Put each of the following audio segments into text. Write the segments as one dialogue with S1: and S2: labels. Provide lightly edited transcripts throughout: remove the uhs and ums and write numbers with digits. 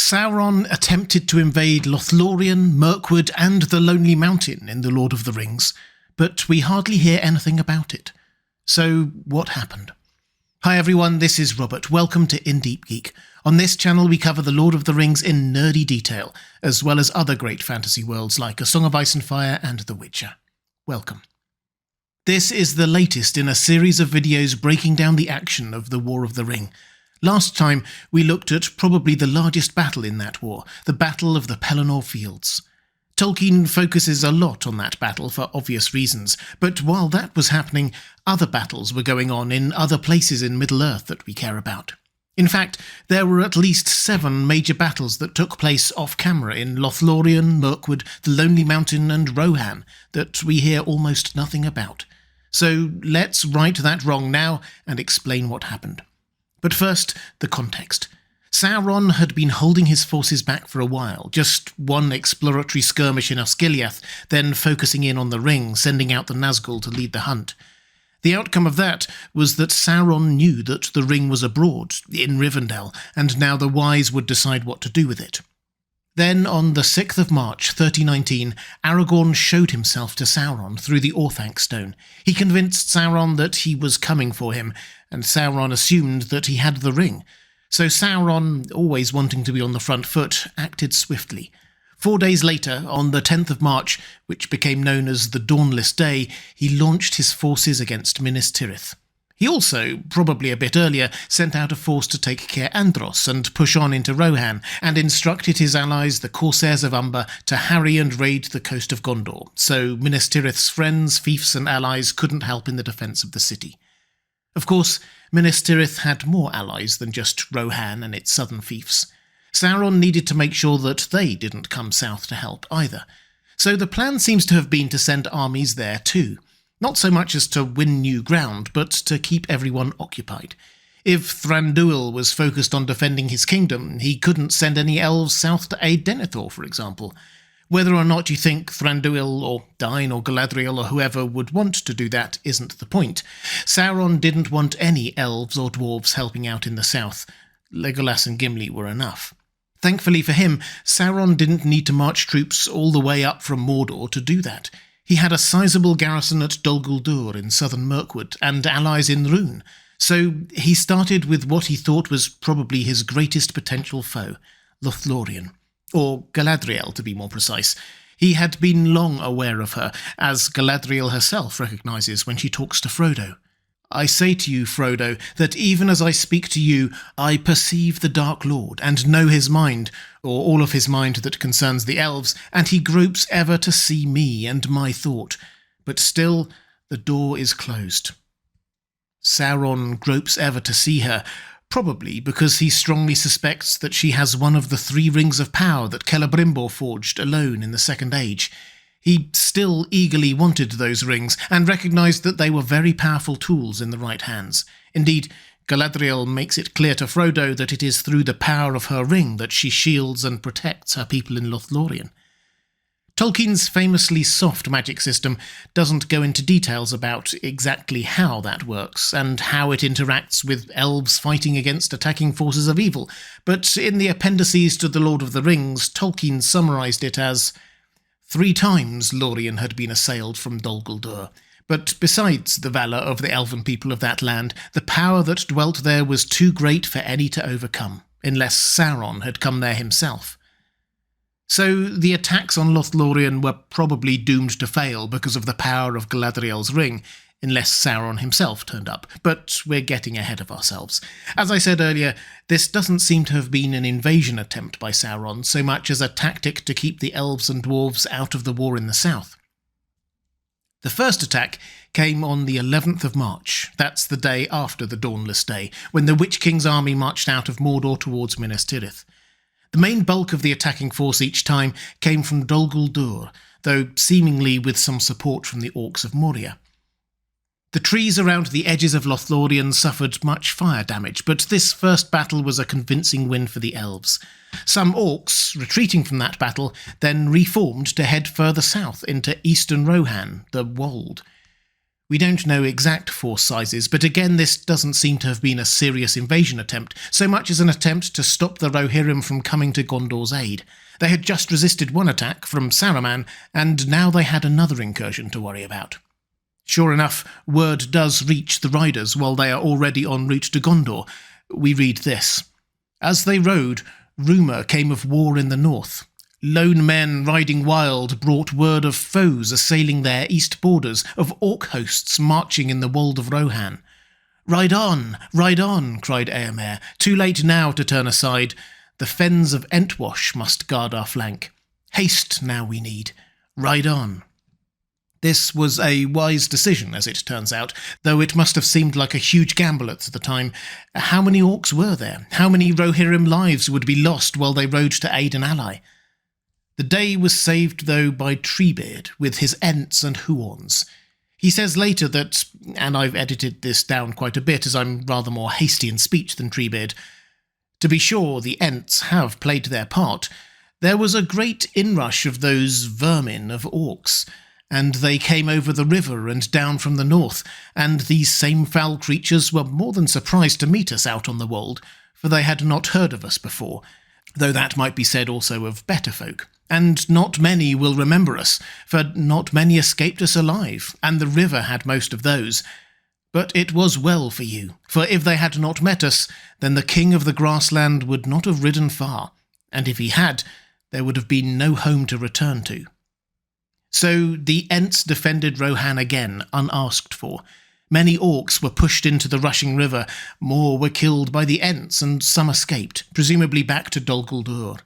S1: Sauron attempted to invade Lothlorien, Mirkwood, and the Lonely Mountain in The Lord of the Rings, but we hardly hear anything about it. So, what happened? Hi everyone, this is Robert. Welcome to Deep Geek. On this channel we cover The Lord of the Rings in nerdy detail, as well as other great fantasy worlds like A Song of Ice and Fire and The Witcher. Welcome. This is the latest in a series of videos breaking down the action of the War of the Ring. Last time, we looked at probably the largest battle in that war, the Battle of the Pelennor Fields. Tolkien focuses a lot on that battle for obvious reasons, but while that was happening, other battles were going on in other places in Middle-earth that we care about. In fact, there were at least 7 major battles that took place off-camera in Lothlorien, Mirkwood, the Lonely Mountain and Rohan that we hear almost nothing about. So let's right that wrong now and explain what happened. But first, the context. Sauron had been holding his forces back for a while, just one exploratory skirmish in Osgiliath, then focusing in on the ring, sending out the Nazgul to lead the hunt. The outcome of that was that Sauron knew that the ring was abroad, in Rivendell, and now the wise would decide what to do with it. Then, on the 6th of March, 3019, Aragorn showed himself to Sauron through the Orthanc Stone. He convinced Sauron that he was coming for him, and Sauron assumed that he had the ring. So Sauron, always wanting to be on the front foot, acted swiftly. 4 days later, on the 10th of March, which became known as the Dawnless Day, he launched his forces against Minas Tirith. He also, probably a bit earlier, sent out a force to take Caer Andros and push on into Rohan, and instructed his allies, the Corsairs of Umber, to harry and raid the coast of Gondor, so Minas Tirith's friends, fiefs and allies couldn't help in the defence of the city. Of course, Minas Tirith had more allies than just Rohan and its southern fiefs. Sauron needed to make sure that they didn't come south to help either. So the plan seems to have been to send armies there too. Not so much as to win new ground, but to keep everyone occupied. If Thranduil was focused on defending his kingdom, he couldn't send any elves south to aid Denethor, for example. Whether or not you think Thranduil or Dain or Galadriel or whoever would want to do that isn't the point. Sauron didn't want any elves or dwarves helping out in the south. Legolas and Gimli were enough. Thankfully for him, Sauron didn't need to march troops all the way up from Mordor to do that. He had a sizable garrison at Dol Guldur in southern Mirkwood and allies in Rhûn, so he started with what he thought was probably his greatest potential foe, Lothlorien. Or Galadriel, to be more precise. He had been long aware of her, as Galadriel herself recognises when she talks to Frodo. I say to you, Frodo, that even as I speak to you, I perceive the Dark Lord, and know his mind, or all of his mind that concerns the elves, and he gropes ever to see me and my thought. But still, the door is closed. Sauron gropes ever to see her, probably because he strongly suspects that she has one of the 3 rings of power that Celebrimbor forged alone in the Second Age. He still eagerly wanted those rings, and recognised that they were very powerful tools in the right hands. Indeed, Galadriel makes it clear to Frodo that it is through the power of her ring that she shields and protects her people in Lothlorien. Tolkien's famously soft magic system doesn't go into details about exactly how that works, and how it interacts with elves fighting against attacking forces of evil, but in the appendices to The Lord of the Rings, Tolkien summarised it as 3 times Lorien had been assailed from Dol Guldur, but besides the valour of the elven people of that land, the power that dwelt there was too great for any to overcome, unless Sauron had come there himself. So the attacks on Lothlorien were probably doomed to fail because of the power of Galadriel's ring, unless Sauron himself turned up, but we're getting ahead of ourselves. As I said earlier, this doesn't seem to have been an invasion attempt by Sauron so much as a tactic to keep the elves and dwarves out of the war in the south. The first attack came on the 11th of March, that's the day after the Dawnless Day, when the Witch King's army marched out of Mordor towards Minas Tirith. The main bulk of the attacking force each time came from Dol Guldur, though seemingly with some support from the Orcs of Moria. The trees around the edges of Lothlorien suffered much fire damage, but this first battle was a convincing win for the elves. Some orcs, retreating from that battle, then reformed to head further south into eastern Rohan, the Wold. We don't know exact force sizes, but again this doesn't seem to have been a serious invasion attempt, so much as an attempt to stop the Rohirrim from coming to Gondor's aid. They had just resisted one attack from Saruman, and now they had another incursion to worry about. Sure enough, word does reach the riders while they are already en route to Gondor. We read this. As they rode, rumour came of war in the north. Lone men riding wild brought word of foes assailing their east borders, of orc hosts marching in the wold of Rohan. Ride on, cried Eomer. Too late now to turn aside. The fens of Entwash must guard our flank. Haste now we need. Ride on. This was a wise decision, as it turns out, though it must have seemed like a huge gamble at the time. How many orcs were there? How many Rohirrim lives would be lost while they rode to aid an ally? The day was saved, though, by Treebeard, with his Ents and Huorns. He says later that, and I've edited this down quite a bit as I'm rather more hasty in speech than Treebeard, to be sure the Ents have played their part. There was a great inrush of those vermin of orcs, and they came over the river and down from the north, and these same foul creatures were more than surprised to meet us out on the wold, for they had not heard of us before, though that might be said also of better folk. And not many will remember us, for not many escaped us alive, and the river had most of those. But it was well for you, for if they had not met us, then the king of the grassland would not have ridden far, and if he had, there would have been no home to return to. So the Ents defended Rohan again, unasked for. Many orcs were pushed into the rushing river, more were killed by the Ents, and some escaped, presumably back to Dol Guldur.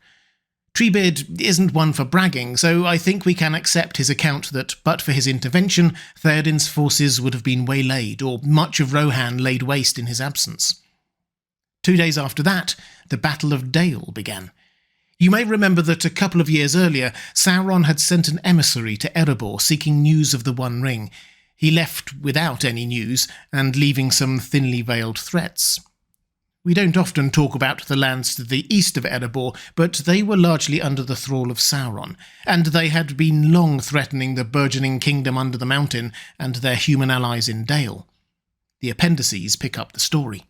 S1: Treebeard isn't one for bragging, so I think we can accept his account that, but for his intervention, Theoden's forces would have been waylaid, or much of Rohan laid waste in his absence. 2 days after that, the Battle of Dale began. You may remember that a couple of years earlier, Sauron had sent an emissary to Erebor seeking news of the One Ring. He left without any news, and leaving some thinly veiled threats. We don't often talk about the lands to the east of Erebor, but they were largely under the thrall of Sauron, and they had been long threatening the burgeoning kingdom under the mountain and their human allies in Dale. The appendices pick up the story.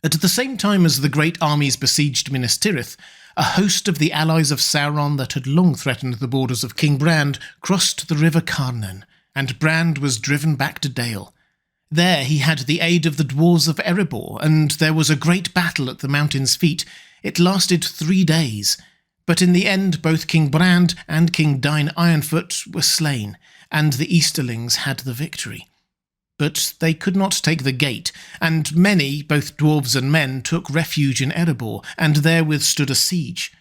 S1: At the same time as the great armies besieged Minas Tirith, a host of the allies of Sauron that had long threatened the borders of King Brand crossed the river Carnan, and Brand was driven back to Dale. There he had the aid of the dwarves of Erebor, and there was a great battle at the mountain's feet. It lasted 3 days, but in the end both King Brand and King Dain Ironfoot were slain, and the Easterlings had the victory. But they could not take the gate, and many, both dwarves and men, took refuge in Erebor, and there withstood a siege.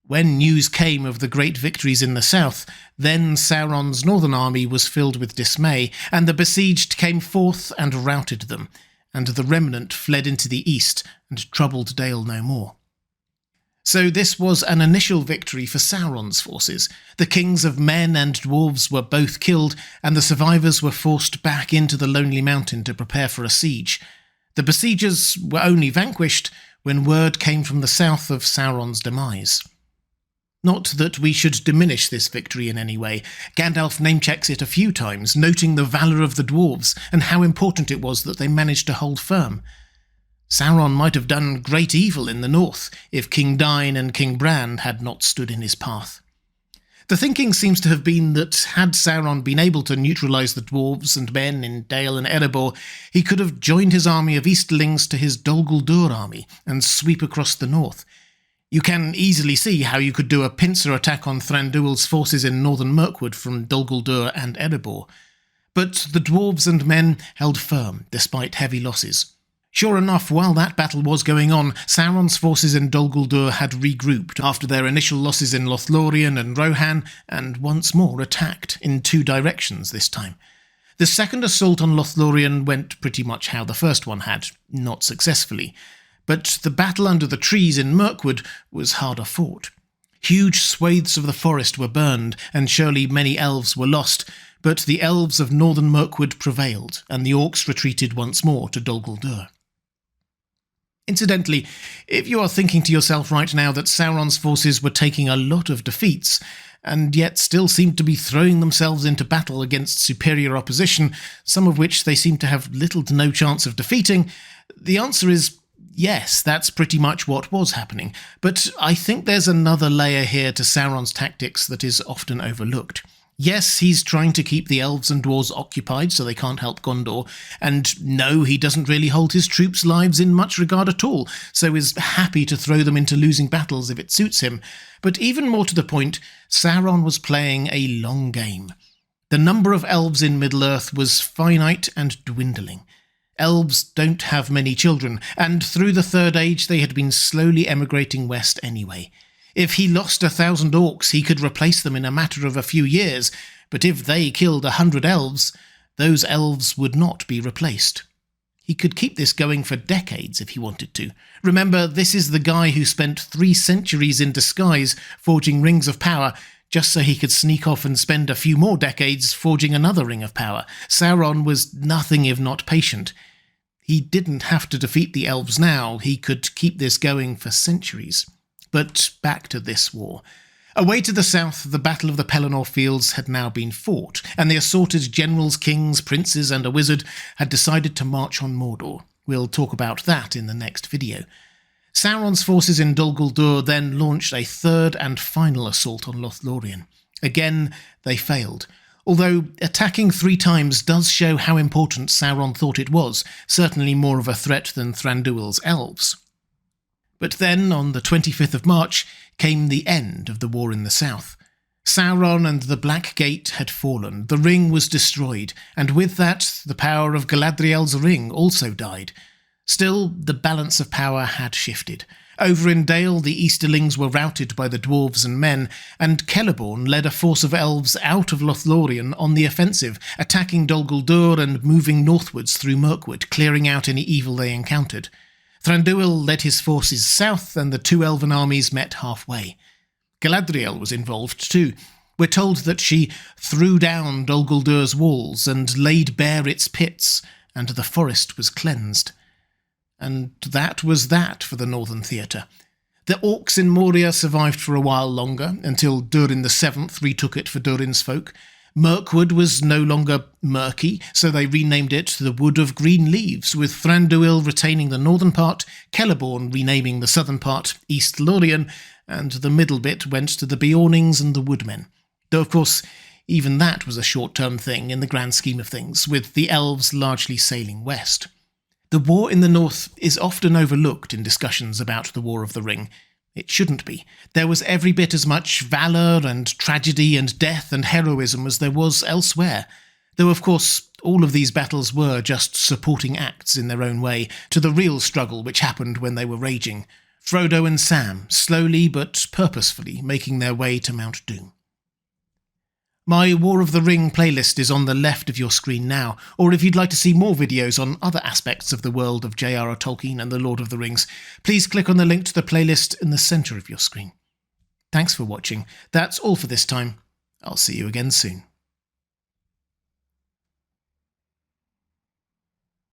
S1: When news came of the great victories in the south, then Sauron's northern army was filled with dismay, and the besieged came forth and routed them, and the remnant fled into the east and troubled Dale no more. So this was an initial victory for Sauron's forces. The kings of men and dwarves were both killed, and the survivors were forced back into the Lonely Mountain to prepare for a siege. The besiegers were only vanquished when word came from the south of Sauron's demise. Not that we should diminish this victory in any way. Gandalf name-checks it a few times, noting the valour of the dwarves and how important it was that they managed to hold firm. Sauron might have done great evil in the north if King Dain and King Brand had not stood in his path. The thinking seems to have been that had Sauron been able to neutralise the dwarves and men in Dale and Erebor, he could have joined his army of Easterlings to his Dol Guldur army and sweep across the north. You can easily see how you could do a pincer attack on Thranduil's forces in northern Mirkwood from Dol Guldur and Erebor. But the dwarves and men held firm, despite heavy losses. Sure enough, while that battle was going on, Sauron's forces in Dol Guldur had regrouped after their initial losses in Lothlorien and Rohan, and once more attacked, in 2 directions this time. The second assault on Lothlorien went pretty much how the first one had, not successfully. But the battle under the trees in Mirkwood was harder fought. Huge swathes of the forest were burned, and surely many elves were lost, but the elves of northern Mirkwood prevailed, and the orcs retreated once more to Dol Guldur. Incidentally, if you are thinking to yourself right now that Sauron's forces were taking a lot of defeats, and yet still seemed to be throwing themselves into battle against superior opposition, some of which they seem to have little to no chance of defeating? The answer is yes, that's pretty much what was happening, but I think there's another layer here to Sauron's tactics that is often overlooked. Yes, he's trying to keep the elves and dwarves occupied so they can't help Gondor, and no, he doesn't really hold his troops' lives in much regard at all, so is happy to throw them into losing battles if it suits him. But even more to the point, Sauron was playing a long game. The number of elves in Middle-earth was finite and dwindling. Elves don't have many children, and through the Third Age they had been slowly emigrating west anyway. If he lost 1,000 orcs, he could replace them in a matter of a few years, but if they killed 100 elves, those elves would not be replaced. He could keep this going for decades if he wanted to. Remember, this is the guy who spent 3 centuries in disguise forging rings of power, just so he could sneak off and spend a few more decades forging another ring of power. Sauron was nothing if not patient. He didn't have to defeat the elves now, he could keep this going for centuries. But back to this war. Away to the south, the Battle of the Pelennor Fields had now been fought, and the assorted generals, kings, princes, and a wizard had decided to march on Mordor. We'll talk about that in the next video. Sauron's forces in Dol Guldur then launched a third and final assault on Lothlorien. Again, they failed. Although attacking 3 times does show how important Sauron thought it was, certainly more of a threat than Thranduil's elves. But then, on the 25th of March, came the end of the war in the south. Sauron and the Black Gate had fallen, the ring was destroyed, and with that, the power of Galadriel's ring also died. Still, the balance of power had shifted. Over in Dale, the Easterlings were routed by the dwarves and men, and Celeborn led a force of elves out of Lothlorien on the offensive, attacking Dol Guldur and moving northwards through Mirkwood, clearing out any evil they encountered. Thranduil led his forces south, and the 2 elven armies met halfway. Galadriel was involved too. We're told that she threw down Dol Guldur's walls and laid bare its pits, and the forest was cleansed. And that was that for the Northern Theatre. The orcs in Moria survived for a while longer, until Durin VII retook it for Durin's folk. Mirkwood was no longer murky, so they renamed it the Wood of Green Leaves, with Thranduil retaining the northern part, Celeborn renaming the southern part East Lorien, and the middle bit went to the Beornings and the Woodmen. Though, of course, even that was a short-term thing in the grand scheme of things, with the elves largely sailing west. The war in the north is often overlooked in discussions about the War of the Ring. It shouldn't be. There was every bit as much valour and tragedy and death and heroism as there was elsewhere. Though, of course, all of these battles were just supporting acts in their own way to the real struggle which happened when they were raging. Frodo and Sam, slowly but purposefully, making their way to Mount Doom. My War of the Ring playlist is on the left of your screen now, or if you'd like to see more videos on other aspects of the world of J.R.R. Tolkien and the Lord of the Rings, please click on the link to the playlist in the centre of your screen. Thanks for watching. That's all for this time. I'll see you again soon.